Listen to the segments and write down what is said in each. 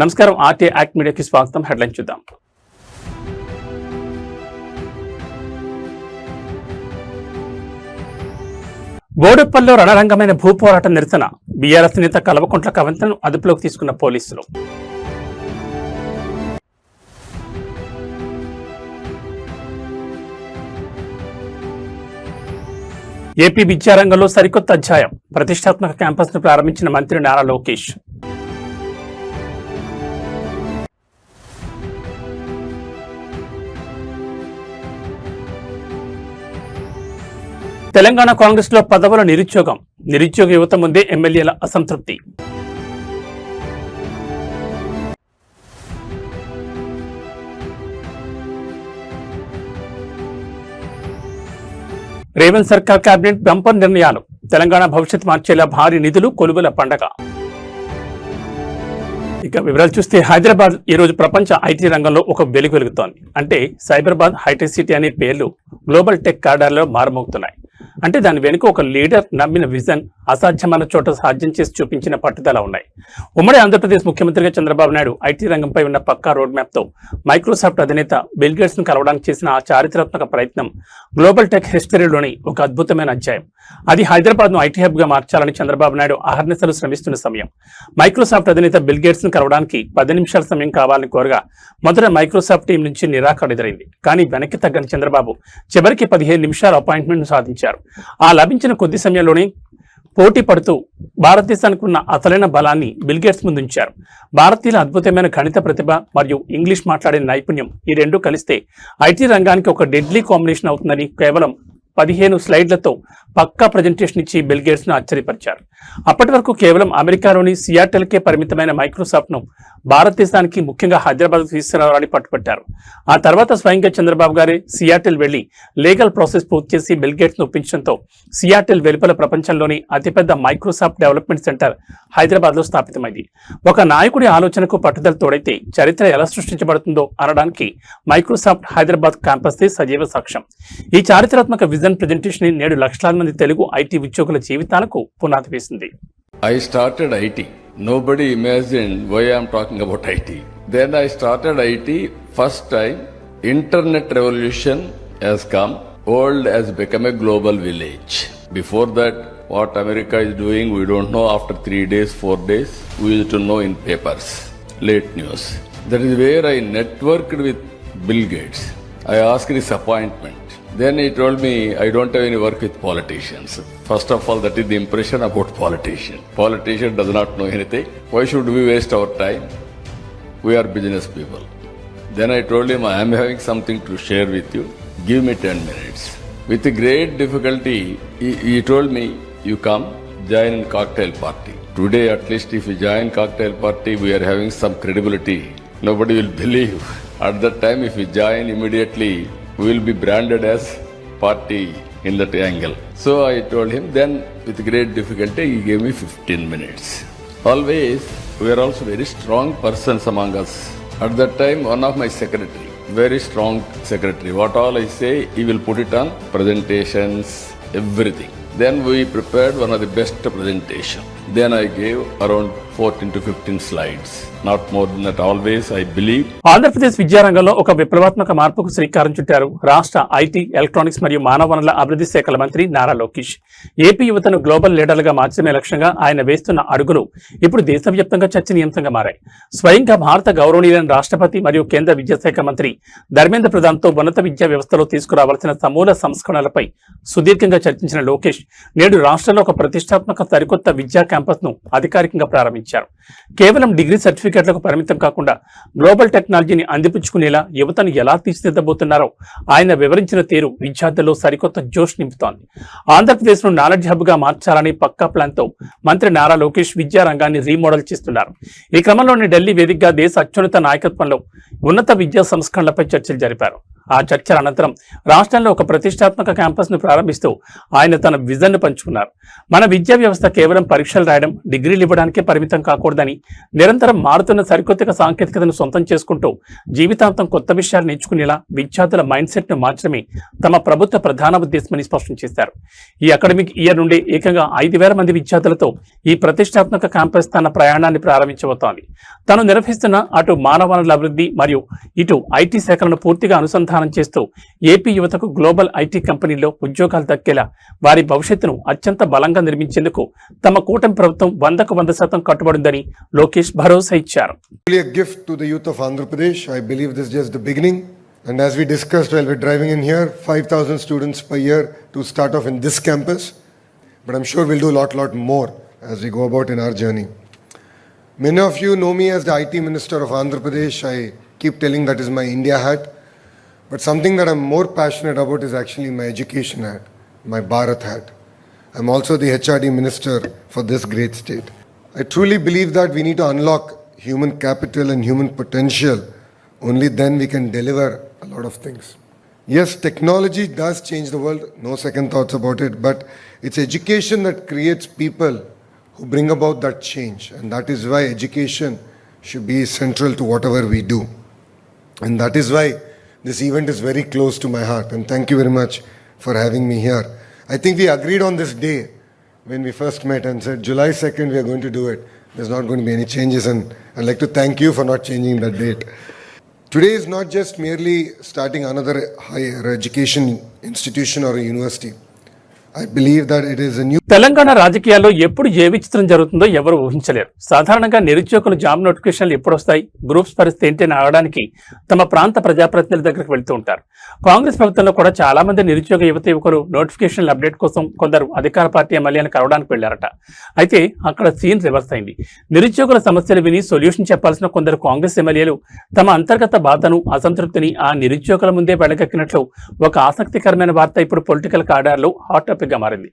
నమస్కారం, RT act మీడియాకి స్వాగతం. హెడ్లైన్ చూద్దాం. బోడుప్పల్లో రణరంగమైన భూపోరాట నిరసన. బీఆర్ఎస్ నేత కల్వకుంట్ల కవితను అదుపులోకి తీసుకున్న పోలీసులు. ఏపీ విద్యారంగంలో సరికొత్త అధ్యాయం. ప్రతిష్టాత్మక క్యాంపస్ ను ప్రారంభించిన మంత్రి నారా లోకేష్. తెలంగాణ కాంగ్రెస్ లో పదవుల నిరుద్యోగ యువత ముందే ఎమ్మెల్యేల అసంతృప్తి. రేవంత్ సర్కార్ కేబినెట్ బంపర్ నిర్ణయాలు. తెలంగాణ భవిష్యత్ మార్చేలా భారీ నిధులు, కొలువుల పండగ. ఇక వివరాలు చూస్తే, హైదరాబాద్ ఈ రోజు ప్రపంచ ఐటీ రంగంలో ఒక వెలుగుతోంది. అంటే సైబరాబాద్, హైటెక్ సిటీ అనే పేర్లు గ్లోబల్ టెక్ కారిడార్లో మారుమోగుతున్నాయి. అంటే దాని వెనుక ఒక లీడర్ నమ్మిన విజన్, అసాధ్యమైన చోట సాధ్యం చేసి చూపించిన పట్టుదల ఉన్నాయి. ఉమ్మడి ఆంధ్రప్రదేశ్ ముఖ్యమంత్రిగా చంద్రబాబు నాయుడు ఐటీ రంగంపై ఉన్న పక్కా రోడ్ మ్యాప్ తో మైక్రోసాఫ్ట్ అధినేత బిల్ గేట్స్ ను కలవడానికి చేసిన ఆ చారిత్రాత్మక ప్రయత్నం గ్లోబల్ టెక్ హిస్టరీలోని ఒక అద్భుతమైన అధ్యాయం. అది హైదరాబాద్ ను ఐటీ హబ్ గా మార్చాలని చంద్రబాబు నాయుడు అహర్నిశలు శ్రమిస్తున్న సమయం. మైక్రోసాఫ్ట్ అధినేత బిల్ గేట్స్ ను కలవడానికి 10 నిమిషాల సమయం కావాలని కోరగా మొదట మైక్రోసాఫ్ట్ టీం నుంచి నిరాకరణ ఎదురైంది. కానీ వెనక్కి తగ్గని చంద్రబాబు చివరికి 15 నిమిషాల అపాయింట్మెంట్ ను సాధించారు. ఆ లభించిన కొద్ది సమయంలోనే పోటీ పడుతూ భారతదేశానికి ఉన్న అసలైన బలాన్ని బిల్ గేట్స్ ముందుంచారు. భారతీయుల అద్భుతమైన గణిత ప్రతిభ మరియు ఇంగ్లీష్ మాట్లాడే నైపుణ్యం, ఈ రెండు కలిస్తే ఐటీ రంగానికి ఒక డెడ్లీ కాంబినేషన్ అవుతుందని కేవలం 15 స్లైడ్లతో పక్కా ప్రజెంటేషన్ ఇచ్చి బిల్ గేట్స్ ను ఆశ్చర్యపరిచారు. అప్పటి వరకు కేవలం అమెరికాలోని సియాటెల్కే పరిమితమైన మైక్రోసాఫ్ట్ ను భారతదేశానికి, ముఖ్యంగా హైదరాబాద్ తీసుకురావాలని పట్టుపట్టారు. ఆ తర్వాత స్వయంగా చంద్రబాబు గారి సియాటెల్ వెళ్లి లీగల్ ప్రాసెస్ పూర్తి చేసి బిల్ గేట్స్ ను ఒప్పించడంతో సియాటెల్ వెలుపల ప్రపంచంలోని అతిపెద్ద మైక్రోసాఫ్ట్ డెవలప్మెంట్ సెంటర్ హైదరాబాద్ లో స్థాపితమైంది. ఒక నాయకుడి ఆలోచనకు పట్టుదల తోడైతే చరిత్ర ఎలా సృష్టించబడుతుందో అనడానికి మైక్రోసాఫ్ట్ హైదరాబాద్ క్యాంపస్ సజీవ సాక్ష్యం. ఈ చారిత్రాత్మక విజన్ ప్రెజెంటేషన్ నేడు లక్షలాది మంది తెలుగు ఐటీ ఉద్యోగుల జీవితాలకు పునాది వేసింది. I started IT. Nobody imagined why I am talking about IT. Then I started IT. First time, internet revolution has come. World has become a global village. Before that, what America is doing, we don't know. After 3 days, 4 days, we used to know in papers, late news. That is where I networked with Bill Gates. I asked his appointment. Then he told me, I don't have any work with politicians. First of all, that is the impression about politician. Politician does not know anything. Why should we waste our time? We are business people. Then I told him, I am having something to share with you. Give me 10 minutes. With great difficulty, he told me, you come, join in cocktail party. Today, at least if you join cocktail party, we are having some credibility. Nobody will believe. At that time, if you join immediately, we will be branded as party in that angle. So I told him, then with great difficulty he gave me 15 minutes. Always, we are also very strong persons among us. At that time, one of my secretary, very strong secretary, what all I say, he will put it on presentations, everything. Then we prepared one of the best presentation. Then I gave around 14 to 15 slides. Not more than that. Always I believe. Andhra Pradesh విద్యారంగంలో ఒక విప్లవాత్మక మార్పుకు శ్రీకారం చుట్టారు రాష్ట్ర IT, electronics మరియు మానవ వనరుల అభివృద్ధి శాఖల మంత్రి నారా లోకేష్. ఏపీ యువతను గ్లోబల్ లీడర్లుగా మార్చడమే లక్ష్యంగా ఆయన వేస్తున్న అడుగులు ఇప్పుడు దేశవ్యాప్తంగా చర్చనీయాంశంగా మారాయి. స్వయంగా భారత గౌరవనీయులైన రాష్ట్రపతి మరియు కేంద్ర విద్యాశాఖ మంత్రి ధర్మేంద్ర ప్రధాన్తో ఉన్నత విద్యా వ్యవస్థలో తీసుకురావాల్సిన సమూల సంస్కరణలపై సుదీర్ఘంగా చర్చించిన లోకేష్ నేడు రాష్ట్రంలో ఒక ప్రతిష్టాత్మక సరికొత్త విద్యా క్యాంపస్ ను అధికారికంగా ప్రారంభించారు. కేవలం డిగ్రీ సర్టిఫికేట్లకు పరిమితం కాకుండా గ్లోబల్ టెక్నాలజీని అందిపుచ్చుకునేలా యువతను ఎలా తీర్చిదిద్దబోతున్నారో ఆయన వివరించిన తీరు విద్యార్థుల్లో సరికొత్త జోష్ నింపుతోంది. ఆంధ్రప్రదేశ్ ను నాలెడ్జ్ హబ్ గా మార్చాలని పక్కా ప్లాన్ తో మంత్రి నారా లోకేష్ విద్యా రంగాన్ని రీమోడల్ చేస్తున్నారు. ఈ క్రమంలోనే ఢిల్లీ వేదికగా దేశ అత్యున్నత నాయకత్వంలో ఉన్నత విద్యా సంస్కరణలపై చర్చలు జరిపారు. ఆ చర్చల అనంతరం రాష్ట్రంలో ఒక ప్రతిష్టాత్మక క్యాంపస్ను ప్రారంభిస్తూ ఆయన తన విజన్ను పంచుకున్నారు. మన విద్యా వ్యవస్థ కేవలం పరీక్షలు రాయడం, డిగ్రీలు ఇవ్వడానికే పరిమితం కాకూడదని, నిరంతరం మారుతున్న సరికొత్త సాంకేతికతను సొంతం చేసుకుంటూ జీవితాంతం కొత్త విషయాలు నేర్చుకునేలా విద్యార్థుల మైండ్ సెట్ను మార్చడమే తమ ప్రభుత్వ ప్రధాన ఉద్దేశమని స్పష్టం చేశారు. ఈ అకాడమిక్ ఇయర్ నుండి ఏకంగా 5,000 మంది విద్యార్థులతో ఈ ప్రతిష్టాత్మక క్యాంపస్ తన ప్రయాణాన్ని ప్రారంభించబోతోంది. తాను నిర్వహిస్తున్న అటు మానవ వనరుల అభివృద్ధి మరియు ఇటు ఐటీ శాఖలను పూర్తిగా అనుసంధానం చేస్తూ ఏపీ యువతకు గ్లోబల్ ఐటీ కంపెనీల్లో ఉద్యోగాలు దక్కేలా వారి భవిష్యత్తును అత్యంత బలంగా నిర్మించేందుకు తమ కూటమి ప్రభుత్వం 100కు 100% కట్టుబడిందని లోకేష్ భరోసా ఇచ్చారు. A gift to the youth of Andhra Pradesh. I believe this is just the beginning. And as we discussed while we're driving in here, 5,000 students per year to start off in this campus. But I'm sure we'll do a lot more as we go about in our journey. Many of you know me as the IT Minister of Andhra Pradesh. I keep telling that is my India hat. But something that I'm more passionate about is actually my education hat, my Bharat hat. I'm also the HRD Minister for this great state. I truly believe that we need to unlock human capital and human potential. Only then we can deliver a lot of things. Yes, technology does change the world, no second thoughts about it, but it's education that creates people who bring about that change. And that is why education should be central to whatever we do. And that is why this event is very close to my heart. And thank you very much for having me here. I think we agreed on this day when we first met and said July 2nd we are going to do it. There's not going to be any changes, and I'd like to thank you for not changing that date. Today is not just merely starting another higher education institution or a university. I believe that it is a new Telangana రాజకీయాల్లో ఎప్పుడు ఏ విచిత్రం జరుగుతుందో ఎవరు ఊహించలేరు. సాధారణంగా నిరుద్యోగులు job నోటిఫికేషన్లు ఎప్పుడు వస్తాయి, గ్రూప్స్ పరిస్థితి ఏంటని అడగడానికి తమ ప్రాంత ప్రజాప్రతినిధుల దగ్గరికి వెళ్తూ ఉంటారు. కాంగ్రెస్ ప్రభుత్వంలో కూడా చాలా మంది నిరుద్యోగ యువకులు నోటిఫికేషన్ల అప్డేట్ కోసం కొందరు అధికార పార్టీ ఎమ్మెల్యేలను కలవడానికి వెళ్లారట. అయితే అక్కడ సీన్ రివర్స్ అయింది. నిరుద్యోగుల సమస్యలు విని సొల్యూషన్ చెప్పాల్సిన కొందరు కాంగ్రెస్ ఎమ్మెల్యేలు తమ అంతర్గత బాధను, అసంతృప్తిని ఆ నిరుద్యోగుల ముందే వెళ్లగక్కినట్లు ఒక ఆసక్తికరమైన వార్త ఇప్పుడు పొలిటికల్ కార్డర్లో హాట్ టాపిక్ గా మారింది.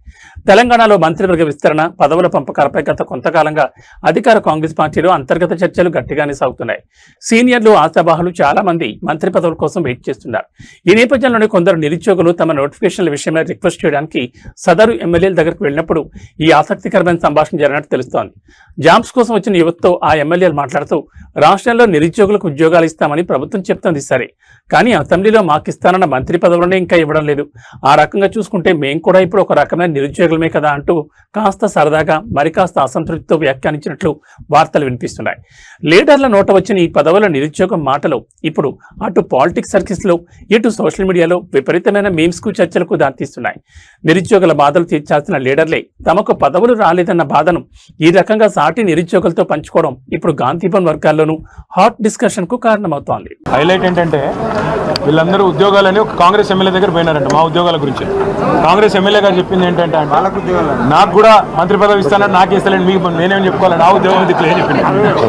తెలంగాణలో మంత్రివర్గ విస్తరణ, పదవుల పంపకాలపై గత కొంతకాలంగా అధికార కాంగ్రెస్ పార్టీలో అంతర్గత చర్చలు గట్టిగానే సాగుతున్నాయి. సీనియర్లు, ఆశావాహులు చాలా మంది మంత్రి పదవుల కోసం వెయిట్ చేస్తున్నారు. ఈ నేపథ్యంలోనే కొందరు నిరుద్యోగులు తమ నోటిఫికేషన్ల విషయమై రిక్వెస్ట్ చేయడానికి సదరు ఎమ్మెల్యేల దగ్గరకు వెళ్ళినప్పుడు ఈ ఆసక్తికరమైన సంభాషణ జరిగినట్టు తెలుస్తోంది. జాబ్స్ కోసం వచ్చిన యువతతో ఆ ఎమ్మెల్యేలు మాట్లాడుతూ రాష్ట్రంలో నిరుద్యోగులకు ఉద్యోగాలు ఇస్తామని ప్రభుత్వం చెప్తోంది సరే, కానీ అసెంబ్లీలో మాకిస్తానన్న మంత్రి పదవులనే ఇంకా ఇవ్వడం లేదు. ఆ రకంగా చూసుకుంటే మేం కూడా ఇప్పుడు ఒక రకమైన నిరుద్యోగులమే కదా అంటూ కాస్త సరదాగా మరి కాస్త అసంతృప్తితో వ్యాఖ్యానించినట్లు వార్తలు వినిపిస్తున్నాయి. లీడర్ల నోట వచ్చిన ఈ పదవుల నిరుద్యోగం మాటలు ఇప్పుడు అటు పాలిటిక్స్ సర్కిల్స్ లో, ఇటు సోషల్ మీడియాలో విపరీతమైన మీమ్స్ కు, చర్చలకు దారితీస్తున్నాయి. నిరుద్యోగుల బాధలు తీర్చాల్సిన లీడర్లే తమకు పదవులు రాలేదన్న బాధను ఈ రకంగా సాటి నిరుద్యోగులతో పంచుకోవడం ఇప్పుడు గాంధీభవన్ వర్గాల్లోనూ హాట్ డిస్కషన్ కు కారణమవుతోంది. హైలైట్ ఏంటంటే వీళ్ళందరూ ఉద్యోగాలని ఒక కాంగ్రెస్ ఎమ్మెల్యే దగ్గర పోయినారంట. మా ఉద్యోగాల గురించి కాంగ్రెస్ ఎమ్మెల్యే గారు చెప్పింది ఏంటంటే, నాకు కూడా మంత్రి పదవి ఇస్తానని నాకు ఇస్తలేండి, మీకు నేనేం చెప్పుకోవాలి, నా ఉద్యోగం దిక్కులే చెప్పింది.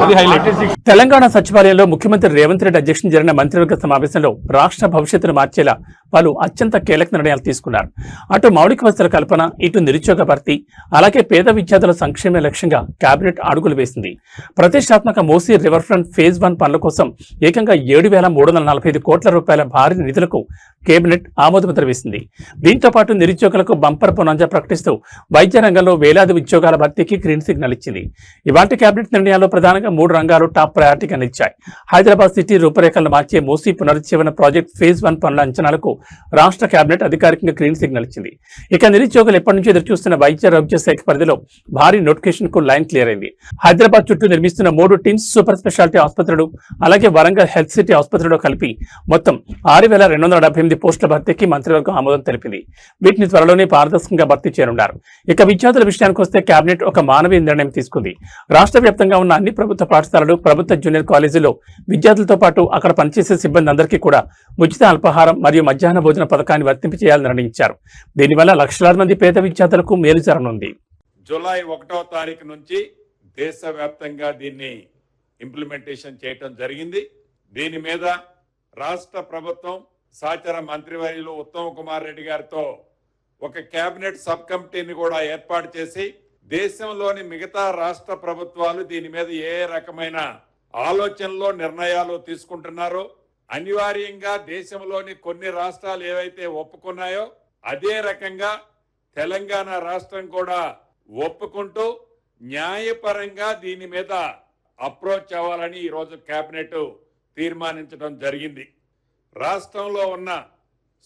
అది హైలైట్. తెలంగాణ సచివాలయంలో ముఖ్యమంత్రి రేవంత్ రెడ్డి అధ్యక్షతన జరిగిన మంత్రివర్గ సమావేశంలో రాష్ట్ర భవిష్యత్తును మార్చేలా పలు అత్యంత కీలక నిర్ణయాలు తీసుకున్నారు. అటు మౌలిక వసతుల కల్పన, ఇటు నిరుద్యోగ భర్తీ, అలాగే పేద విద్యార్థుల సంక్షేమ లక్ష్యంగా కేబినెట్ అడుగులు వేసింది. ప్రతిష్టాత్మక మూసీ రివర్ ఫ్రంట్ ఫేజ్ 1 పనుల కోసం ఏకంగా 7,345 కోట్ల రూపాయల భారీ నిధులకు కేబినెట్ ఆమోదముద్ర వేసింది. దీంతో పాటు నిరుద్యోగులకు బంపర్ బొనాంజా ప్రకటిస్తూ వైద్య రంగంలో వేలాది ఉద్యోగాల భర్తీకి గ్రీన్ సిగ్నల్ ఇచ్చింది. ఇవాంటి కేబినెట్ నిర్ణయాల్లో ప్రధానంగా 3 రంగాలు టాప్ ప్రయారిటీగా నిలిచాయి. హైదరాబాద్ సిటీ రూపురేఖలను మార్చే మూసీ పునరుజ్జీవన ప్రాజెక్ట్ ఫేజ్ 1 పనుల అంచనాలకు రాష్ట్ర కేబినెట్ అధికారికంగా గ్రీన్ సిగ్నల్ ఇచ్చింది. ఇక నిరుద్యోగులు ఎప్పటి నుంచో ఎదురు చూస్తున్న వైద్య ఆరోగ్య శాఖ పరిధిలో భారీ నోటిఫికేషన్ కు లైన్ క్లియర్ అయింది. హైదరాబాద్ చుట్టూ నిర్మిస్తున్న 3 టిమ్స్ సూపర్ స్పెషాలిటీ ఆసుపత్రులు, అలాగే వరంగల్ హెల్త్ సిటీ ఆసుపత్రిలో కలిపి మొత్తం 6,278 పోస్టుల భర్తీకి మంత్రివర్గం ఆమోదం తెలిపింది. వీటిని త్వరలోనే పారదర్శకంగా భర్తీ చేయనున్నారు. ఇక విద్యార్థుల విషయానికి వస్తే కేబినెట్ ఒక మానవీయ నిర్ణయం తీసుకుంది. రాష్ట్ర వ్యాప్తంగా ఉన్న అన్ని ప్రభుత్వ పాఠశాలలు, ప్రభుత్వ జూనియర్ కాలేజీల్లో విద్యార్థులతో పాటు అక్కడ పనిచేసే సిబ్బంది అందరికీ కూడా ఉచిత అల్పాహారం మరియు మధ్యాహ్న భోజన పథకాన్ని వర్తింపచేయాలని నిర్ణయించారు. దీనివల్ల లక్షలాది మంది పేద విద్యార్థులకు మేలు జరగనుంది. జూలై 1వ తారీఖు నుంచి దేశవ్యాప్తంగా దీన్ని ఇంప్లిమెంటేషన్ చేయటం జరిగింది. దీని మీద రాష్ట్ర ప్రభుత్వం సహచర మంత్రివర్యులు ఉత్తమ్ కుమార్ రెడ్డి గారితో ఒక కేబినెట్ సబ్ కమిటీని కూడా ఏర్పాటు చేసి దేశంలోని మిగతా రాష్ట్ర ప్రభుత్వాలు దీని మీద ఏ రకమైన ఆలోచనలో నిర్ణయాలు తీసుకుంటున్నారో అనివార్యంగా దేశంలోని కొన్ని రాష్ట్రాలు ఏవైతే ఒప్పుకున్నాయో అదే రకంగా తెలంగాణ రాష్ట్రం కూడా ఒప్పుకుంటూ న్యాయపరంగా దీని మీద అప్రోచ్ అవ్వాలని ఈరోజు కేబినెట్ తీర్మానించడం జరిగింది. రాష్ట్రంలో ఉన్న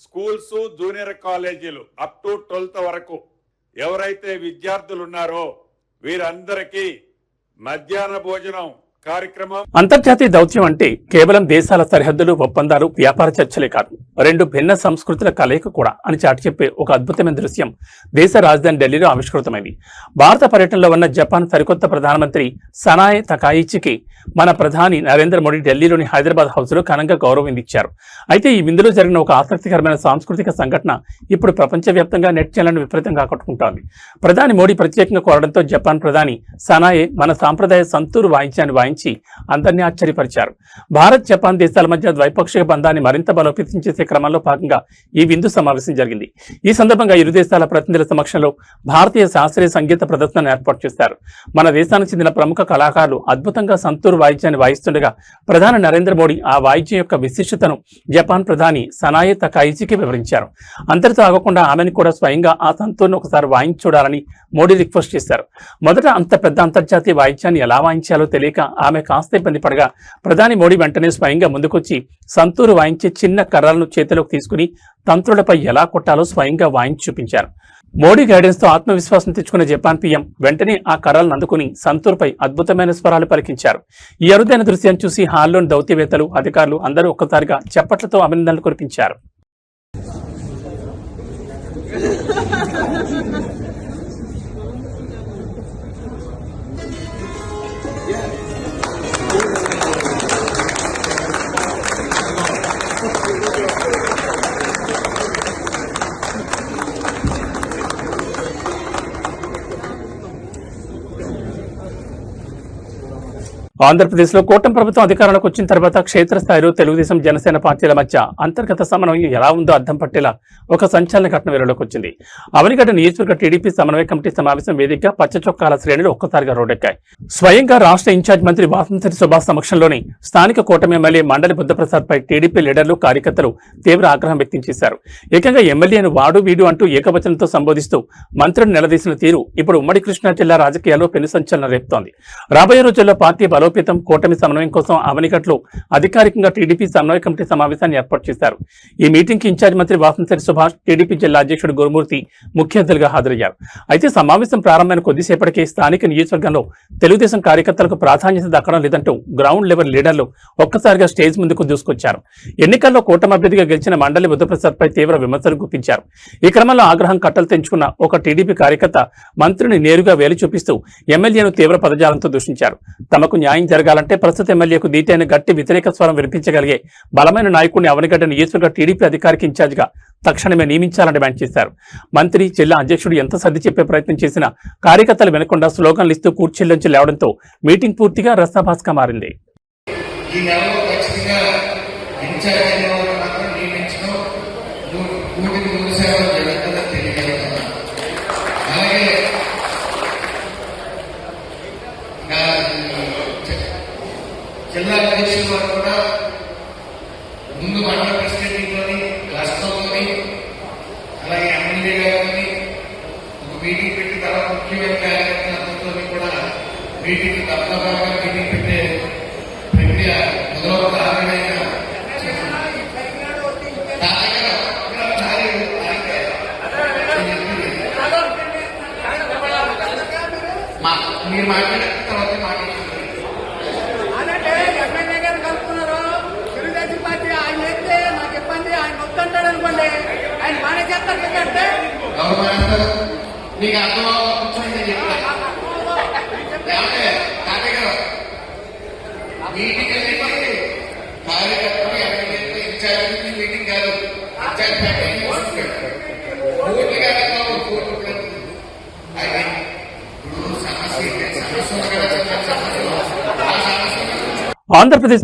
స్కూల్స్, జూనియర్ కాలేజీలు అప్ టు 12th వరకు ఎవరైతే విద్యార్థులు ఉన్నారో వీరందరికీ మధ్యాహ్న భోజనం కార్యక్రమం. అంతర్జాతీయ దౌత్యం అంటే కేవలం దేశాల సరిహద్దులు, ఒప్పందాలు, వ్యాపార చర్చలే కాదు, రెండు భిన్న సంస్కృతుల కలయిక కూడా అని చాటి చెప్పే ఒక అద్భుతమైన దృశ్యం దేశ రాజధాని ఢిల్లీలో ఆవిష్కృతమైంది. భారత పర్యటనలో ఉన్న జపాన్ సరికొత్త ప్రధానమంత్రి సనాయ్ తకాయిచికి మన ప్రధాని నరేంద్ర మోడీ ఢిల్లీలోని హైదరాబాద్ హౌస్ లో ఘనంగా గౌరవం ఇచ్చారు. అయితే ఈ విందులో జరిగిన ఒక ఆసక్తికరమైన సాంస్కృతిక సంఘటన ఇప్పుడు ప్రపంచవ్యాప్తంగా నెట్ ఛానళ్లను విపరీతంగా ఆకట్టుకుంటోంది. ప్రధాని మోడీ ప్రత్యేకంగా కోరడంతో జపాన్ ప్రధాని సనాయే మన సాంప్రదాయ సంతూరు వాయించాన్ని వాయించి అందరినీ ఆశ్చర్యపరిచారు. భారత్, జపాన్ దేశాల మధ్య ద్వైపాక్షిక బంధాన్ని మరింత బలోపేతం చేసే క్రమంలో భాగంగా ఈ విందు సమావేశం జరిగింది. ఈ సందర్భంగా ఇరు దేశాల ప్రతినిధుల సమక్షంలో భారతీయ శాస్త్రీయ సంగీత ప్రదర్శనను ఏర్పాటు చేశారు. మన దేశానికి చెందిన ప్రముఖ కళాకారులు అద్భుతంగా సంతూరు వాయిద్యాన్ని వాయిస్తుండగా ప్రధాని నరేంద్ర మోడీ ఆ వాయిద్యం యొక్క విశిష్టతను జపాన్ ప్రధాని సనాయే తకాయిచికి వివరించారు. అంతటితో ఆగకుండా ఆమెను కూడా స్వయంగా ఆ సంతూర్ను ఒకసారి వాయించి చూడాలని మోడీ రిక్వెస్ట్ చేశారు. మొదట అంత పెద్ద అంతర్జాతీయ వాయిద్యాన్ని ఎలా వాయించాలో తెలియక ఆమె కాస్త ఇబ్బంది పడగా ప్రధాని మోడీ వెంటనే స్వయంగా ముందుకొచ్చి సంతూరు వాయించే చిన్న కర్రలను చేతిలోకి తీసుకుని తంత్రులపై ఎలా కొట్టాలో స్వయంగా వాయించి చూపించారు. మోడీ గైడెన్స్ తో ఆత్మవిశ్వాసం తెచ్చుకున్న జపాన్ పీఎం వెంటనే ఆ కర్రలను అందుకుని సంతూర్పై అద్భుతమైన స్వరాలు పలికించారు. ఈ అరుదైన దృశ్యాన్ని చూసి హాల్లోని దౌత్యవేత్తలు, అధికారులు అందరూ ఒక్కసారిగా చప్పట్లతో అభినందనలు కురిపించారు. ఆంధ్రప్రదేశ్లో కూటమి ప్రభుత్వం అధికారంలోకి వచ్చిన తర్వాత క్షేత్రస్థాయిలో తెలుగుదేశం, జనసేన పార్టీల మధ్య అంతర్గత సమన్వయం ఎలా ఉందో అర్థం పట్టేలా ఒక సంచలన ఘటన వెలుగులోకి వచ్చింది. అవనిగడ్డ నియోజకవర్గ టీడీపీ సమన్వయ కమిటీ సమావేశం వేదికగా పచ్చ చొక్కాల శ్రేణులు ఒక్కసారిగా రోడ్డెక్కాయి. స్వయంగా రాష్ట్ర ఇన్ఛార్జ్ మంత్రి వాసంశెట్టి సుభాష్ సమక్షంలోని స్థానిక కూటమి ఎమ్మెల్యే మండలి బుద్ధప్రసాద్ పై టీడీపీ లీడర్లు, కార్యకర్తలు తీవ్ర ఆగ్రహం వ్యక్తం చేశారు. ఏకంగా ఎమ్మెల్యేను వాడు వీడు అంటూ ఏకవచనంతో సంబోధిస్తూ మంత్రిని నిలదీసిన తీరు ఇప్పుడు ఉమ్మడి కృష్ణా జిల్లా రాజకీయాల్లో పెను సంచలనం రేపుతోంది. రాబోయే రోజుల్లో పార్టీ బలోపేతం, కూటమి సమన్వయం కోసం అవనిగడ్డలో అధికారికంగా టీడీపీ సమన్వయ కమిటీ సమావేశాన్ని ఏర్పాటు చేశారు. ఈ మీటింగ్ కి ఇన్ఛార్జ్ మంత్రి వాసంశెట్టి సుభాష్, టీడీపీ జిల్లా అధ్యక్షుడు గురుమూర్తి ముఖ్య అతిథులుగా హాజరయ్యారు. అయితే సమావేశం ప్రారంభమైన కొద్దిసేపటికే స్థానిక నియోజకవర్గంలో తెలుగుదేశం కార్యకర్తలకు ప్రాధాన్యత దక్కడం లేదంటూ గ్రౌండ్ లెవెల్ లీడర్లు ఒక్కసారిగా స్టేజ్ ముందుకు దూసుకొచ్చారు. ఎన్నికల్లో కూటమి అభ్యర్థిగా గెలిచిన మండలి బుద్ధప్రసాద్ పై తీవ్ర విమర్శలు గుప్పించారు. ఈ క్రమంలో ఆగ్రహం కట్టలు తెంచుకున్న ఒక టీడీపీ కార్యకర్త మంత్రిని నేరుగా వేలు చూపిస్తూ ఎమ్మెల్యేను తీవ్ర పదజాలంతో దూషించారు. తమకు న్యాయం జరగాలంటే ప్రస్తుత ఎమ్మెల్యేకు దీటైన గట్టి వ్యతిరేక స్వరం వినిపించగలిగే బలమైన నాయకుడిని అవనిగడ్డ నియోజకవర్గ టీడీపీ అధికారికి ఇన్ఛార్జిగా తక్షణమే నియమించాలని డిమాండ్ చేశారు. మంత్రి, జిల్లా అధ్యక్షుడు ఎంత సర్ది చెప్పే ప్రయత్నం చేసినా కార్యకర్తలు వినకుండా స్లోగన్లు ఇస్తూ కూర్చీల్లోంచి లేవడంతో మీటింగ్ పూర్తిగా రసాభాస్గా మారింది. జిల్లా అధ్యక్షుల వారు కూడా ముందు మండల ప్రెసిడెంట్లోని రాష్ట్రంలోని అలాగే ఎమ్మెల్యే గారిని ఒక మీటింగ్ పెట్టి తర్వాత ముఖ్యమైన కార్యకర్తలతో కూడా మీటింగ్ తప్పగా మీటింగ్ పెట్టే ప్రక్రియ మొదలవుతా ఆగడైన మీరు మాట్లాడిన తర్వాత మాట్లాడుతున్నారు. మీకు అర్థం మీటింగ్ అనేది కార్యకర్తలు ఎమ్మెల్యేలు ఇన్ఛార్జ్ మీటింగ్ కాదు. ఆంధ్రప్రదేశ్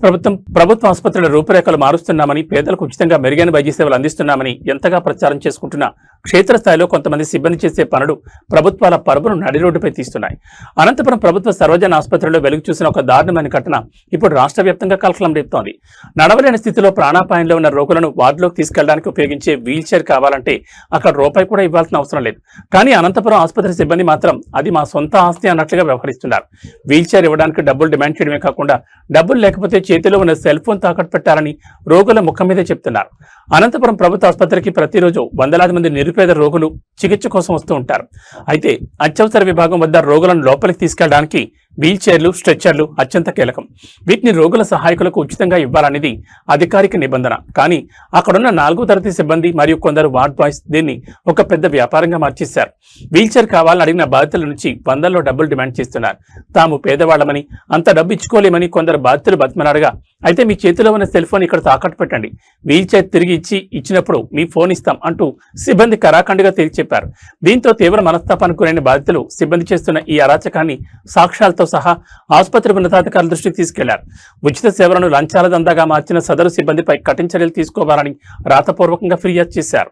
ప్రభుత్వ ఆసుపత్రుల రూపురేఖలు మారుస్తున్నామని, పేదలకు ఉచితంగా మెరుగైన వైద్య సేవలు అందిస్తున్నామని ఎంతగా ప్రచారం చేసుకుంటున్నా క్షేత్రస్థాయిలో కొంతమంది సిబ్బంది చేసే పనులు ప్రభుత్వాల పరుపును నడి రోడ్డుపై తీస్తున్నాయి. అనంతపురం ప్రభుత్వ సర్వజన ఆసుపత్రిలో వెలుగు చూసిన ఒక దారుణమైన ఘటన ఇప్పుడు రాష్ట్ర వ్యాప్తంగా కలకలం రేపుతోంది. నడవలేని స్థితిలో ప్రాణాపాయంలో ఉన్న రోగులను వార్డులోకి తీసుకెళ్లడానికి ఉపయోగించే వీల్ చైర్ కావాలంటే అక్కడ రూపాయి కూడా ఇవ్వాల్సిన అవసరం లేదు. కానీ అనంతపురం ఆసుపత్రి సిబ్బంది మాత్రం అది మా సొంత ఆస్తి అన్నట్లుగా వ్యవహరిస్తున్నారు. వీల్ చైర్ ఇవ్వడానికి డబ్బులు డిమాండ్ చేయడమే కాకుండా డబ్బులు లేకపోతే చేతిలో ఉన్న సెల్ ఫోన్ తాకట్టు పెట్టాలని రోగుల ముఖం మీదే చెప్తున్నారు. అనంతపురం ప్రభుత్వ ఆసుపత్రికి ప్రతిరోజు వందలాది మంది నిరుపేద రోగులు చికిత్స కోసం వస్తూ ఉంటారు. అయితే అత్యవసర విభాగం వద్ద రోగులను లోపలికి తీసుకెళ్లడానికి వీల్ చైర్లు, స్ట్రెచ్చర్లు అత్యంత కీలకం. వీటిని రోగుల సహాయకులకు ఉచితంగా ఇవ్వాలనేది అధికారిక నిబంధన. కానీ అక్కడున్న 4వ తరగతి సిబ్బంది మరియు కొందరు వార్డ్ బాయ్స్ దీన్ని ఒక పెద్ద వ్యాపారంగా మార్చేశారు. వీల్ చైర్ కావాలని అడిగిన బాధితుల నుంచి వందల్లో డబ్బులు డిమాండ్ చేస్తున్నారు. తాము పేదవాళ్లమని, అంత డబ్బు ఇచ్చుకోలేమని కొందరు బాధితులు బతిమలాడగా, అయితే మీ చేతిలో ఉన్న సెల్ ఫోన్ ఇక్కడ తాకట్టు పెట్టండి, వీల్ చైర్ తిరిగి ఇచ్చినప్పుడు మీ ఫోన్ ఇస్తాం అంటూ సిబ్బంది కరాఖండిగా తేల్చి చెప్పారు. దీంతో తీవ్ర మనస్తాపానికి గురైన బాధితులు సిబ్బంది చేస్తున్న ఈ అరాచకాన్ని సాక్ష్యాలతో సహా ఆసుపత్రి ఉన్నతాధికారుల దృష్టికి తీసుకెళ్లారు. ఉచిత సేవలను లంచాల దందాగా మార్చిన సదరు సిబ్బందిపై కఠిన చర్యలు తీసుకోవాలని రాతపూర్వకంగా ఫిర్యాదు చేశారు.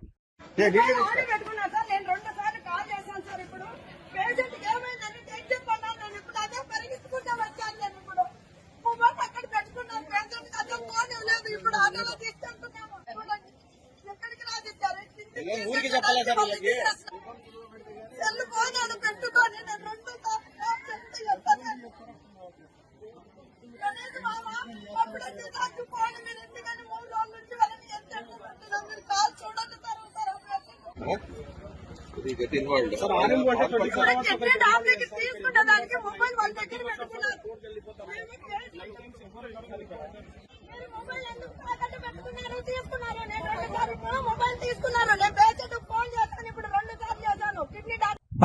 ఊరికి చెప్పాలి సార్ వాళ్ళకి పెట్టుకొని తీసుకున్నదానికి మొబైల్ వాళ్ళ దగ్గర పెట్టుకున్నారు. తీసుకున్నారు నేను మొబైల్ తీసుకున్నారు. నేను పేషెంట్ ఫోన్ చేస్తాను, ఇప్పుడు 2 సార్లు చేశాను. కిడ్నీ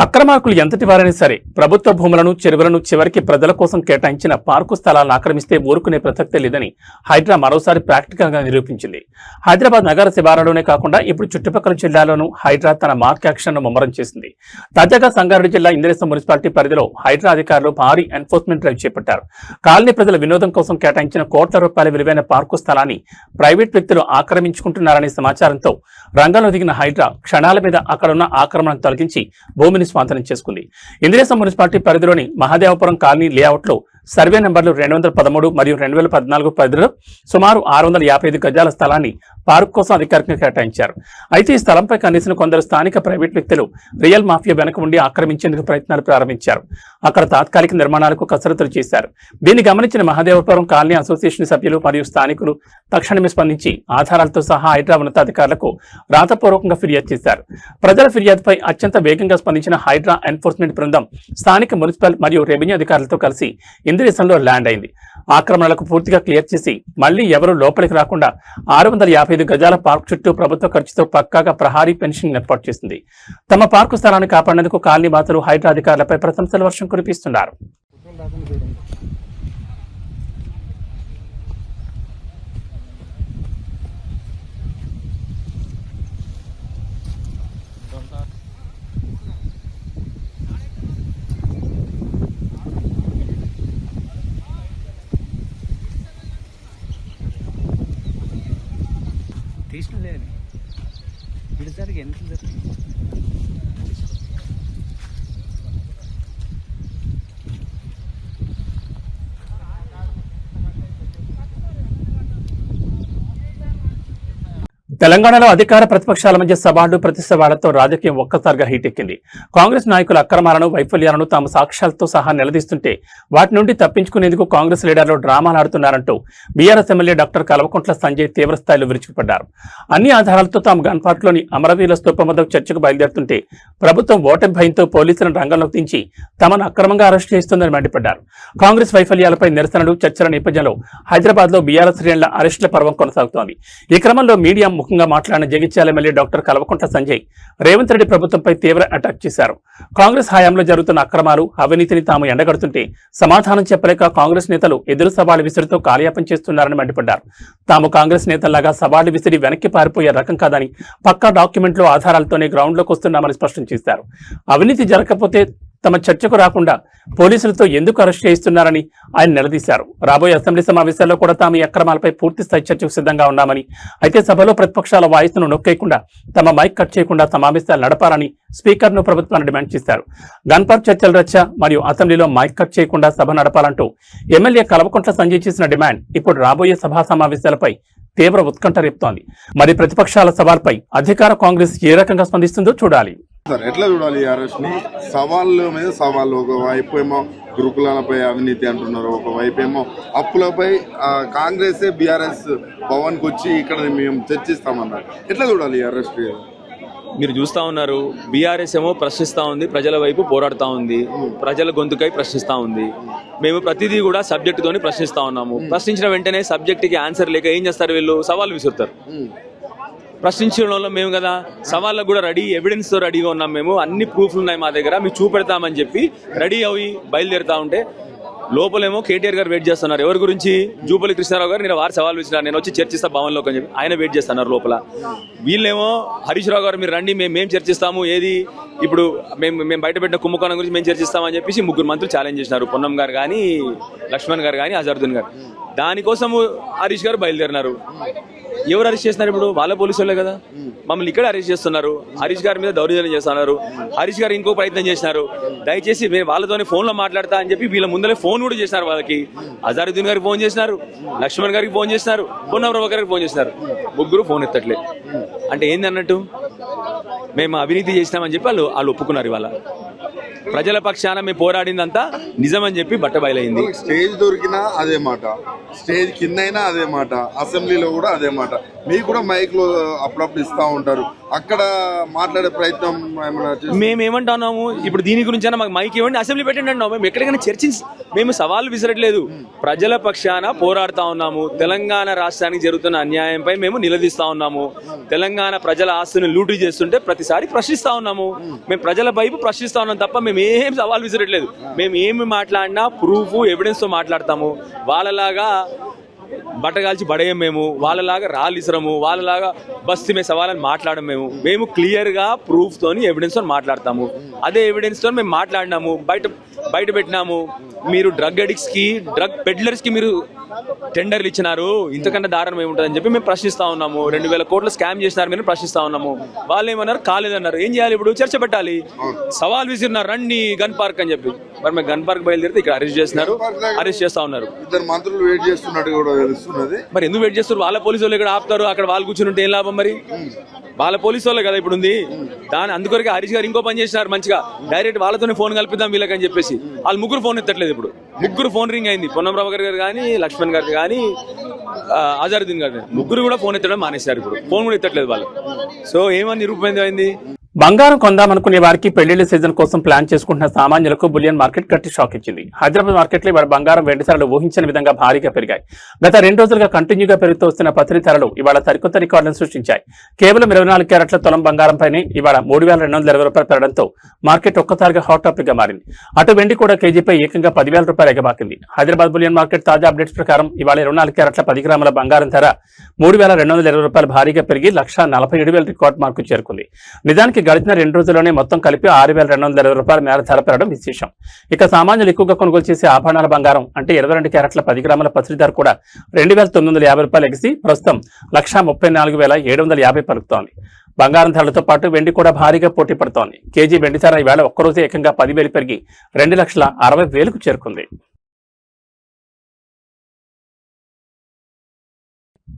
అక్రమార్కులు ఎంతటి వారైనా సరే ప్రభుత్వ భూములను, చెరువులను చివరికి ప్రజల కోసం కేటాయించిన పార్కు స్థలాలను ఆక్రమిస్తే ఊరుకునే ప్రసక్తే లేదని హైడ్రా మరోసారి ప్రాక్టికల్ గా నిరూపించింది. హైదరాబాద్ నగర శివారులోనే కాకుండా ఇప్పుడు చుట్టుపక్కల జిల్లాలోనూ హైడ్రా తన మార్క్ యాక్షన్ ను ముమ్మరం చేసింది. తాజాగా సంగారెడ్డి జిల్లా ఇంద్రేశ్వరం మున్సిపాలిటీ పరిధిలో హైడ్రా అధికారులు భారీ ఎన్ఫోర్స్మెంట్ డ్రైవ్ చేపట్టారు. కాలనీ ప్రజల వినోదం కోసం కేటాయించిన కోట్ల రూపాయల విలువైన పార్కు స్థలాన్ని ప్రైవేట్ వ్యక్తులు ఆక్రమించుకుంటున్నారనే సమాచారంతో రంగంలో దిగిన హైడ్రా క్షణాల మీద అక్కడున్న ఆక్రమణను తొలగించి భూమిని స్వాధీనం చేసుకుంది. ఇంద్రేశ్వరం మున్సిపాలిటీ పరిధిలోని మహాదేవపురం కాలనీ లేఅవుట్ లో సర్వే నెంబర్లు 213 మరియు 2014 పరిధిలో సుమారు 655 గజాల స్థలాన్ని పార్క్ కోసం అధికారికంగా కేటాయించారు. అయితే ఈ స్థలంపై కనీసం కొందరు స్థానిక ప్రైవేట్ వ్యక్తులు రియల్ మాఫియా వెనక ఉండి ఆక్రమించేందుకు ప్రయత్నాలు ప్రారంభించారు. అక్కడ తాత్కాలిక నిర్మాణాలకు కసరత్తులు చేశారు. దీన్ని గమనించిన మహాదేవపురం కాలనీ అసోసియేషన్ సభ్యులు మరియు స్థానికులు తక్షణమే స్పందించి ఆధారాలతో సహా హైడ్రా ఉన్నతాధికారులకు రాతపూర్వకంగా ఫిర్యాదు చేశారు. ప్రజల ఫిర్యాదుపై అత్యంత వేగంగా స్పందించిన హైడ్రా ఎన్ఫోర్స్మెంట్ బృందం స్థానిక మున్సిపల్ మరియు రెవెన్యూ అధికారులతో కలిసి ఇంద్రేశ్వరంలో ల్యాండ్ అయింది. ఆక్రమణలకు పూర్తిగా క్లియర్ చేసి మళ్లీ ఎవరూ లోపలికి రాకుండా 655 గజాల పార్క్ చుట్టూ ప్రభుత్వ ఖర్చుతో పక్కాగా ప్రహారీ పెన్షన్ ఏర్పాటు చేసింది. తమ పార్కు స్థలాన్ని కాపాడేందుకు కాలనీ బాతులు హైడ్రా అధికారులపై ప్రశంసల వర్షం కురిపిస్తున్నారు. తీసినలేదని విడిసరికి ఎంత జరిగింది. తెలంగాణలో అధికార ప్రతిపక్షాల మధ్య సవాళ్లు ప్రతి సవాళ్లతో రాజకీయం ఒక్కసారిగా హీటెక్కింది. కాంగ్రెస్ నాయకుల అక్రమాలను, వైఫల్యాలను తాము సాక్ష్యాలతో సహా నిలదీస్తుంటే వాటి నుండి తప్పించుకునేందుకు కాంగ్రెస్ లీడర్లు డ్రామాలాడుతున్నారంటూ BRS MLA doctor Kalvakuntla Sanjay తీవ్రస్థాయిలో విరుచుకుపడ్డారు. అన్ని ఆధారాలతో తాము గన్పార్క్లోని అమరవీరుల స్తూపం వద్దకు చర్చకు బయలుదేరుతుంటే ప్రభుత్వం ఓటమి భయంతో పోలీసులను రంగంలోకి దించి తమను అక్రమంగా అరెస్ట్ చేస్తోందని మండిపడ్డారు. కాంగ్రెస్ వైఫల్యాలపై నిరసనలు, చర్చల నేపథ్యంలో హైదరాబాద్ లో బీఆర్ఎస్ శ్రేణుల అరెస్టుల పర్వం కొనసాగుతోంది. ఈ క్రమంలో మీడియా ముఖంగా మాట్లాడిన జగిత్యాల ఎమ్మెల్యే డాక్టర్ కల్వకుంట్ల సంజయ్ రేవంత్ రెడ్డి ప్రభుత్వంపై తీవ్ర అటాక్ చేశారు. కాంగ్రెస్ హయాంలో జరుగుతున్న అక్రమాలు, అవినీతిని తాము ఎండగడుతుంటే సమాధానం చెప్పలేక కాంగ్రెస్ నేతలు ఎదురు సవాళ్లు విసిరితో కాలయాపన చేస్తున్నారని మండిపడ్డారు. తాము కాంగ్రెస్ నేతల్లాగా సవాళ్లు విసిరి వెనక్కి పారిపోయే రకం కాదని, పక్కా డాక్యుమెంట్లు ఆధారాలతోనే గ్రౌండ్లోకి వస్తున్నామని స్పష్టం చేశారు. అవినీతి జరగకపోతే తమ చర్చకు రాకుండా పోలీసులతో ఎందుకు అరెస్ట్ చేయిస్తున్నారని ఆయన నిలదీశారు. రాబోయే అసెంబ్లీ సమావేశాల్లో కూడా తాము ఈ అక్రమాలపై పూర్తి స్థాయి చర్చకు సిద్ధంగా ఉన్నామని, అయితే సభలో ప్రతిపక్షాల వాయిస్ను నొక్కేయకుండా తమ మైక్ కట్ చేయకుండా సమావేశాలు నడపాలని స్పీకర్ను ప్రభుత్వాన్ని డిమాండ్ చేశారు. గన్ పార్క్ చర్చల రచ్చ మరియు అసెంబ్లీలో మైక్ కట్ చేయకుండా సభ నడపాలంటూ ఎమ్మెల్యే కల్వకుంట్ల సంజయ్ చేసిన డిమాండ్ ఇప్పుడు రాబోయే సభా సమావేశాలపై తీవ్ర ఉత్కంఠ రేపుతోంది. మరి ప్రతిపక్షాల సవాల్పై అధికార కాంగ్రెస్ ఏ రకంగా స్పందిస్తుందో చూడాలి. సార్ ఎట్లా చూడాలి ఈ అరెస్ట్ ని? సవాళ్ళ మీద సవాళ్ళు. ఒకవైపు ఏమో గురుకులాలపై అవినీతి అంటున్నారు, ఒకవైపు ఏమో అప్పులపై కాంగ్రెస్ బీఆర్ఎస్ భవన్ కు వచ్చి ఇక్కడ మేము చర్చిస్తామన్నారు. ఎట్లా చూడాలి ఈ అరెస్ట్? మీరు చూస్తా ఉన్నారు, బీఆర్ఎస్ ఏమో ప్రశ్నిస్తా ఉంది, ప్రజల వైపు పోరాడుతా ఉంది, ప్రజల గొంతుకై ప్రశ్నిస్తా ఉంది. మేము ప్రతిదీ కూడా సబ్జెక్ట్ తోని ప్రశ్నిస్తా ఉన్నాము. ప్రశ్నించిన వెంటనే సబ్జెక్ట్ కి ఆన్సర్ లేక ఏం చేస్తారు, వీళ్ళు సవాళ్ళు విసురుతారు. ప్రశ్నించడంలో మేము కదా సవాళ్ళకు కూడా రెడీ, ఎవిడెన్స్ తో రెడీగా ఉన్నాం. మేము అన్ని ప్రూఫ్లు ఉన్నాయి మా దగ్గర, మీకు చూపెడతామని చెప్పి రెడీ అవి బయలుదేరుతా ఉంటే లోపలేమో కేటీఆర్ గారు వెయిట్ చేస్తున్నారు. ఎవరి గురించి? జూపల్లి కృష్ణారావు గారు నేను వారు సవాల్ ఇచ్చినారు, నేను వచ్చి చర్చిస్తా భవన్లోకి అని చెప్పి ఆయన వెయిట్ చేస్తున్నారు లోపల. వీళ్ళేమో హరీష్ రావు గారు మీరు రండి, మేము చర్చిస్తాము, ఏది ఇప్పుడు మేము బయట పెట్టిన కుంభకోణం గురించి మేము చర్చిస్తామని చెప్పేసి 3 మంత్రులు ఛాలెంజ్ చేసినారు. పొన్నం గారు కానీ, లక్ష్మణ్ గారు కానీ, అజరుద్దీన్ గారు. దానికోసము హరీష్ గారు బయలుదేరినారు. ఎవరు అరెస్ట్ చేస్తున్నారు ఇప్పుడు? వాళ్ళ పోలీసులే కదా. మమ్మల్ని ఇక్కడ అరెస్ట్ చేస్తున్నారు, హరీష్ గారి మీద దౌర్జన్యం చేస్తున్నారు. హరీష్ గారు ఇంకో ప్రయత్నం చేసినారు, దయచేసి మేము వాళ్ళతోనే ఫోన్లో మాట్లాడతా అని చెప్పి వీళ్ళ ముందరే ఫోన్ కూడా చేసినారు వాళ్ళకి. అజరుద్దీన్ గారికి ఫోన్ చేసినారు, లక్ష్మణ్ గారికి ఫోన్ చేసినారు, పొన్నం గారికి ఫోన్ చేసినారు. 3 ఫోన్ ఎత్తట్లే. అంటే ఏంది అన్నట్టు? మేము అవినీతి చేసినామని చెప్పి వాళ్ళు ఒప్పుకున్నారు. ఇవాళ ప్రజల పక్షాన మేము పోరాడిందంతా నిజమని చెప్పి బట్టబయలైంది. స్టేజ్ దొరికినా అదే మాట, స్టేజ్ కిందైనా అదే మాట, అసెంబ్లీలో కూడా అదే మాట. మీకు కూడా మైక్ లో అప్పుడప్పుడు ఇస్తా ఉంటారు, అక్కడ మాట్లాడే ప్రయత్నం మేము ఏమంటున్నాము ఇప్పుడు దీని గురించి అయినా మాకు మైక్ ఇవ్వండి, అసెంబ్లీ పెట్టండి అన్నాము. మేము ఎక్కడికైనా చర్చించి మేము సవాళ్ళు విసరట్లేదు, ప్రజల పక్షాన పోరాడుతా ఉన్నాము. తెలంగాణ రాష్ట్రానికి జరుగుతున్న అన్యాయంపై మేము నిలదీస్తా ఉన్నాము. తెలంగాణ ప్రజల ఆస్తుని లూటీ చేస్తుంటే ప్రతిసారి ప్రశ్నిస్తా ఉన్నాము. మేము ప్రజల వైపు ప్రశ్నిస్తా ఉన్నాం తప్ప మేము ఏం సవాల్ విసరట్లేదు. మేము ఏమి మాట్లాడినా ప్రూఫ్ ఎవిడెన్స్ తో మాట్లాడతాము. వాళ్ళలాగా బట్టగాల్చి పడేయం మేము, వాళ్ళలాగా రాళ్ళు ఇసరము, వాళ్ళలాగా బస్తీ మేము సవాలని మాట్లాడము. మేము క్లియర్గా ప్రూఫ్ తోని ఎవిడెన్స్ తో మాట్లాడతాము. అదే ఎవిడెన్స్ తో మేము మాట్లాడినాము, బయట పెట్టినాము. మీరు డ్రగ్ అడిక్ట్స్ కి, డ్రగ్ పెడ్లర్స్ కి మీరు టెండర్లు ఇచ్చినారు, ఇంతకన్నా దారుణం ఏముంటుందని చెప్పి మేము ప్రశ్నిస్తా ఉన్నాము. 2000 కోట్లు స్కామ్ చేసినారు, మేము ప్రశ్నిస్తా ఉన్నాము. వాళ్ళు ఏమన్నారు, కాలేదన్నారు. ఏం చేయాలి ఇప్పుడు? చర్చ పెట్టాలి. సవాల్ విసిరినారు, రండి గన్ పార్క్ అని చెప్పి. మరి మేము గన్ పార్క్ బయలుదేరితే ఇక్కడ అరెస్ట్ చేస్తున్నారు, అరెస్ట్ చేస్తా ఉన్నారు. 2 మంత్రులు వెయిట్ చేస్తున్నట్టు కూడా తెలుస్తున్నది. మరి ఎందుకు వెయిట్ చేస్తారు? వాళ్ళ పోలీసు వాళ్ళు ఇక్కడ ఆపుతారు, అక్కడ వాళ్ళు కూర్చుని ఉంటే ఏం లాభం? మరి వాళ్ళ పోలీసు వాళ్ళే కదా ఇప్పుడు ఉంది. అందుకొరకే హరీష్ గారు ఇంకో పని చేసినారు, మంచిగా డైరెక్ట్ వాళ్ళతోనే ఫోన్ కలిపిద్దాం వీళ్ళకని చెప్పేసి. వాళ్ళు 3 ఫోన్ ఎత్తట్లేదు. ఇప్పుడు 3 ఫోన్ రింగ్ అయింది. పొన్నం గారు కానీ, లక్ష్మణ్ గారు కానీ, అజరుద్దీన్ గారు 3 కూడా ఫోన్ ఎత్తడం మానేశారు. ఇప్పుడు ఫోన్ కూడా ఎత్తట్లేదు వాళ్ళు. సో ఏమని నిరూపమైంది? బంగారం కొందామనుకునే వారికి పెళ్లిళ్ల సీజన్ కోసం ప్లాన్ చేసుకుంటున్న సామాన్యులకు బులియన్ మార్కెట్ గట్టి షాక్ ఇచ్చింది. హైదరాబాద్ మార్కెట్లో ఇవాళ బంగారం వెండి ధరలు ఊహించిన విధంగా భారీగా పెరిగాయి. గత 2 రోజులుగా కంటిన్యూగా పెరుగుతూ వస్తున్న పత్రి ధరలు ఇవాళ సరికొత్త రికార్డులను సృష్టించాయి. కేవలం 24 క్యారెట్ల తులం బంగారంపైనే ఇవాళ 3220 రూపాయలు పెరగడంతో మార్కెట్ ఒక్కసారిగా హాట్ టాపిక్ గా మారింది. అటు వెండి కూడా కేజీపై ఏకంగా 10,000 రూపాయలు ఎగబాకింది. హైదరాబాద్ బులియన్ మార్కెట్ తాజా అప్డేట్స్ ప్రకారం ఇవాళ 24 క్యారెట్ల 10 గ్రాముల బంగారం ధర 3220 రూపాయలు భారీగా పెరిగి 1,47,000 రికార్డు మార్కు చేరుకుంది. నిజానికి గడిచిన 2 రోజుల్లోనే మొత్తం కలిపి 6,220 రూపాయల మేర ధర పెరగడం విశేషం. ఇక సామాన్యులు ఎక్కువగా కొనుగోలు చేసే ఆభరణాల బంగారం అంటే 22 క్యారెట్ల 10 గ్రాముల పసిడి ధర కూడా 2,950 రూపాయలు ఎగిసి ప్రస్తుతం 1,34,750 పలుకుతోంది. బంగారం ధరలతో పాటు వెండి కూడా భారీగా పోటీ పడుతోంది. కేజీ వెండి ధర ఈవేళ ఒక్కరోజు ఏకంగా 10,000 పెరిగి 2,60,60,000కు చేరుకుంది.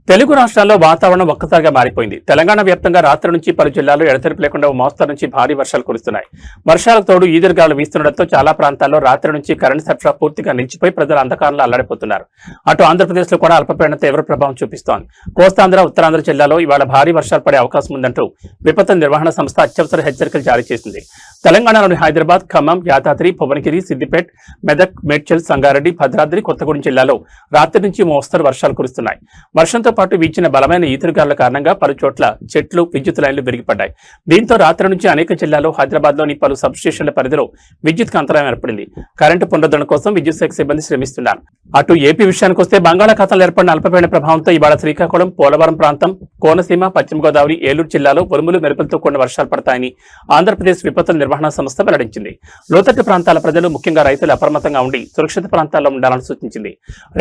తెలుగు రాష్ట్రాల్లో వాతావరణం ఒక్కసారిగా మారిపోయింది. తెలంగాణ వ్యాప్తంగా రాత్రి నుంచి పలు జిల్లాల్లో ఎడతెరిపి లేకుండా మోస్తరు నుంచి భారీ వర్షాలు కురుస్తున్నాయి. వర్షాలకు తోడు ఈదురుగాలు వీస్తుండటంతో చాలా ప్రాంతాల్లో రాత్రి నుంచి కరెంట్ సరఫరా పూర్తిగా నిలిచిపోయి ప్రజలు అంధకారంలో అల్లాడిపోతున్నారు. అటు ఆంధ్రప్రదేశ్ లో కూడా అల్పపీడనం తీవ్ర ప్రభావం చూపిస్తోంది. కోస్తాంధ్ర, ఉత్తరాంధ్ర జిల్లాలో ఇవాళ భారీ వర్షాలు పడే అవకాశం ఉందంటూ విపత్తు నిర్వహణ సంస్థ అత్యవసర హెచ్చరికలు జారీ చేసింది. తెలంగాణలోని హైదరాబాద్, ఖమ్మం, యాదాద్రి, భువనగిరి, సిద్దిపేట్, మెదక్, మేడ్చల్, సంగారెడ్డి, భద్రాద్రి, కొత్తగూడెం జిల్లాలో రాత్రి నుంచి మోస్తరు వర్షాలు కురుస్తున్నాయి. వర్ష వర్షంతో పాటు వీచిన బలమైన ఈదురుగాలుల కారణంగా పలు చోట్ల చెట్లు, విద్యుత్ లైన్లు విరిగిపడ్డాయి. దీంతో రాత్రి నుంచి అనేక జిల్లాల్లో హైదరాబాద్లోని పలు సబ్స్టేషన్ల పరిధిలో విద్యుత్ అంతరాయం ఏర్పడింది. కరెంటు పునరుద్ధరణ కోసం విద్యుత్ శాఖ సిబ్బంది శ్రమిస్తున్నారు. అటు ఏపీ విషయానికి వస్తే బంగాళాఖాతంలో ఏర్పడిన అల్పపీడన ప్రభావంతో ఇవాళ శ్రీకాకుళం, పోలవరం ప్రాంతం, కోనసీమ, పశ్చిమ గోదావరి, ఏలూరు జిల్లాలో ఉరుములు మెరుపులతో కూడిన వర్షాలు పడతాయని ఆంధ్రప్రదేశ్ విపత్తుల నిర్వహణ సంస్థ వెల్లడించింది. లోతట్టు ప్రాంతాల ప్రజలు, ముఖ్యంగా రైతులు అప్రమత్తంగా ఉండి సురక్షిత ప్రాంతాల్లో ఉండాలని సూచించింది.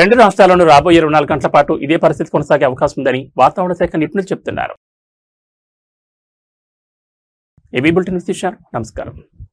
రెండు రాష్ట్రాల్లోనూ రాబోయే 24 గంటల పాటు ఇదే పరిస్థితి కొనసాగే అవకాశం ఉందని వాతావరణ శాఖ నిపుణులు చెబుతున్నారు. ఏబీ బులెటిన్ విశేషాలు. నమస్కారం.